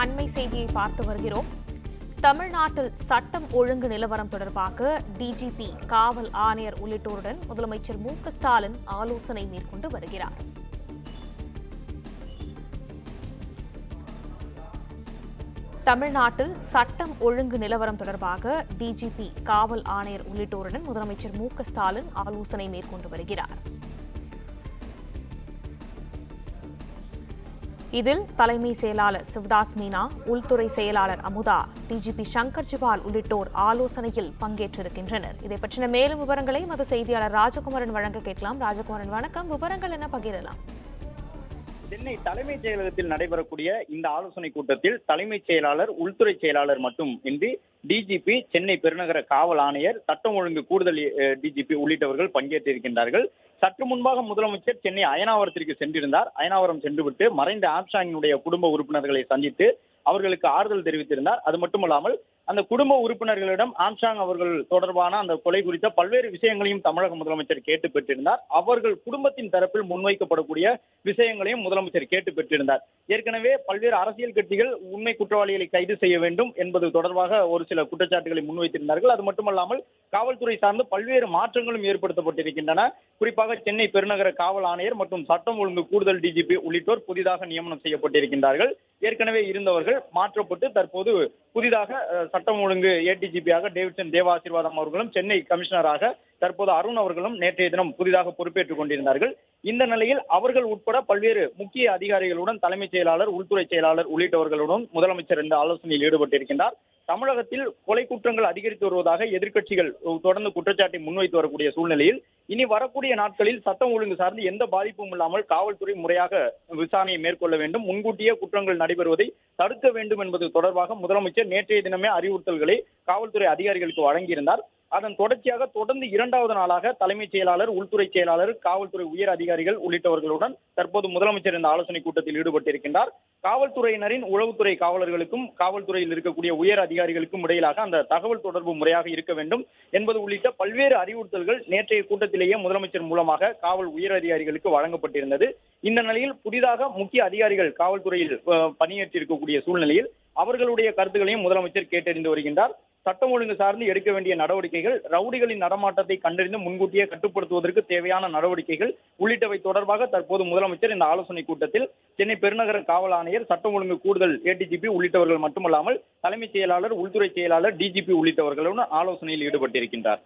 அண்மை செய்தியை பார்த்து வருகிறோம். தமிழ்நாட்டில் சட்டம் ஒழுங்கு நிலவரம் தொடர்பாக டிஜிபி, காவல் ஆணையர் உள்ளிட்டோருடன் முதலமைச்சர் மு.க.ஸ்டாலின் ஆலோசனை மேற்கொண்டு வருகிறார். தமிழ்நாட்டில் சட்டம் ஒழுங்கு நிலவரம் தொடர்பாக டிஜிபி, காவல் ஆணையர் உள்ளிட்டோருடன் முதலமைச்சர் மு.க.ஸ்டாலின் ஆலோசனை மேற்கொண்டு வருகிறார். இதில் தலைமை செயலாளர் சிவதாஸ் மீனா, உள்துறை செயலாளர் அமுதா, டிஜிபி சங்கர் ஜிவால் உள்ளிட்டோர் ஆலோசனையில் பங்கேற்றிருக்கின்றனர். இதை பற்றின மேலும் விவரங்களை மத செய்தியாளர் ராஜகுமாரன் வழங்க கேட்கலாம். ராஜகுமாரன், வணக்கம். விவரங்கள் என்ன பகிரலாம்? சென்னை தலைமைச் செயலகத்தில் நடைபெறக்கூடிய இந்த ஆலோசனை கூட்டத்தில் தலைமைச் செயலாளர், உள்துறை செயலாளர் மட்டும் இன்றி டிஜிபி, சென்னை பெருநகர காவல் ஆணையர், சட்டம் ஒழுங்கு கூடுதல் டிஜிபி உள்ளிட்டவர்கள் பங்கேற்றிருக்கின்றார்கள். சற்று முன்பாக முதலமைச்சர் சென்னை அயனாவரத்திற்கு சென்றிருந்தார். அயனாவரம் சென்றுவிட்டு மறைந்த ஆம்ஸ்ட்ராங்கினுடைய குடும்ப உறுப்பினர்களை சந்தித்து அவர்களுக்கு ஆறுதல் தெரிவித்திருந்தார். அது மட்டுமல்லாமல் அந்த குடும்ப உறுப்பினர்களிடம் ஆம்ஸ்ட்ராங் அவர்கள் தொடர்பான அந்த கொலை குறித்த பல்வேறு விஷயங்களையும் தமிழக முதலமைச்சர் கேட்டு பெற்றிருந்தார். அவர்கள் குடும்பத்தின் தரப்பில் முன்வைக்கப்படக்கூடிய விஷயங்களையும் முதலமைச்சர் கேட்டு பெற்றிருந்தார். ஏற்கனவே பல்வேறு அரசியல் கட்சிகள் உண்மை குற்றவாளிகளை கைது செய்ய வேண்டும் என்பது தொடர்பாக ஒரு சில குற்றச்சாட்டுகளை முன்வைத்திருந்தார்கள். அது மட்டுமல்லாமல் காவல்துறை சார்ந்து பல்வேறு மாற்றங்களும் ஏற்படுத்தப்பட்டிருக்கின்றன. குறிப்பாக சென்னை பெருநகர காவல் ஆணையர் மற்றும் சட்டம் ஒழுங்கு கூடுதல் டிஜிபி உள்ளிட்டோர் புதிதாக நியமனம் செய்யப்பட்டிருக்கின்றார்கள். ஏற்கனவே இருந்தவர்கள் மாற்றப்பட்டு தற்போது புதிதாக சட்டம் ஒழுங்கு ஏடிஜிபியாக டேவிட்சன் தேவாசீர்வாதம் அவர்களும், சென்னை கமிஷனராக தற்போது அருண் அவர்களும் நேற்றைய தினம் புதிதாக பொறுப்பேற்றுக் கொண்டிருந்தார்கள். இந்த நிலையில் அவர்கள் உட்பட பல்வேறு முக்கிய அதிகாரிகளுடன், தலைமைச் செயலாளர், உள்துறை செயலாளர் உள்ளிட்டவர்களுடன் முதலமைச்சர் இந்த ஆலோசனையில் ஈடுபட்டிருக்கின்றார். தமிழகத்தில் கொலை குற்றங்கள் அதிகரித்து வருவதாக எதிர்க்கட்சிகள் தொடர்ந்து குற்றச்சாட்டை முன்வைத்து வரக்கூடிய சூழ்நிலையில் இனி வரக்கூடிய நாட்களில் சட்டம் ஒழுங்கு சார்ந்து எந்த பாதிப்பும் இல்லாமல் காவல்துறை முறையாக விசாரணையை மேற்கொள்ள வேண்டும், முன்கூட்டியே குற்றங்கள் நடைபெறுவதை தடுக்க வேண்டும் என்பது தொடர்பாக முதலமைச்சர் நேற்றைய தினமே அறிவுறுத்தல்களை காவல்துறை அதிகாரிகளுக்கு வழங்கியிருந்தார். அதன் தொடர்ச்சியாக தொடர்ந்து இரண்டாவது நாளாக தலைமைச் செயலாளர், உள்துறை செயலாளர், காவல்துறை உயர் அதிகாரிகள் உள்ளிட்டவர்களுடன் தற்போது முதலமைச்சர் இந்த ஆலோசனை கூட்டத்தில் ஈடுபட்டிருக்கின்றார். காவல்துறையினரின் உளவுத்துறை காவலர்களுக்கும் காவல்துறையில் இருக்கக்கூடிய உயர் அதிகாரிகளுக்கும் இடையிலாக அந்த தகவல் தொடர்பு முறையாக இருக்க வேண்டும் என்பது உள்ளிட்ட பல்வேறு அறிவுறுத்தல்கள் நேற்றைய கூட்டத்திலேயே முதலமைச்சர் மூலமாக காவல் உயர் அதிகாரிகளுக்கு வழங்கப்பட்டிருந்தது. இந்த நிலையில் புதிதாக முக்கிய அதிகாரிகள் காவல்துறையில் பணியேற்றிருக்கக்கூடிய சூழ்நிலையில் அவர்களுடைய கருத்துக்களையும் முதலமைச்சர் கேட்டறிந்து வருகின்றார். சட்டம் ஒழுங்கு சார்ந்து எடுக்க வேண்டிய நடவடிக்கைகள், ரவுடிகளின் நடமாட்டத்தை கண்டறிந்து முன்கூட்டியே கட்டுப்படுத்துவதற்கு தேவையான நடவடிக்கைகள் உள்ளிட்டவை தொடர்பாக தற்போது முதலமைச்சர் இந்த ஆலோசனை கூட்டத்தில் சென்னை பெருநகர காவல் ஆணையர், சட்டம் ஒழுங்கு கூடுதல் ஏடிஜிபி உள்ளிட்டவர்கள் மட்டுமல்லாமல் தலைமைச் செயலாளர், உள்துறை செயலாளர், டிஜிபி உள்ளிட்டவர்களுடன் ஆலோசனையில் ஈடுபட்டிருக்கின்றார்.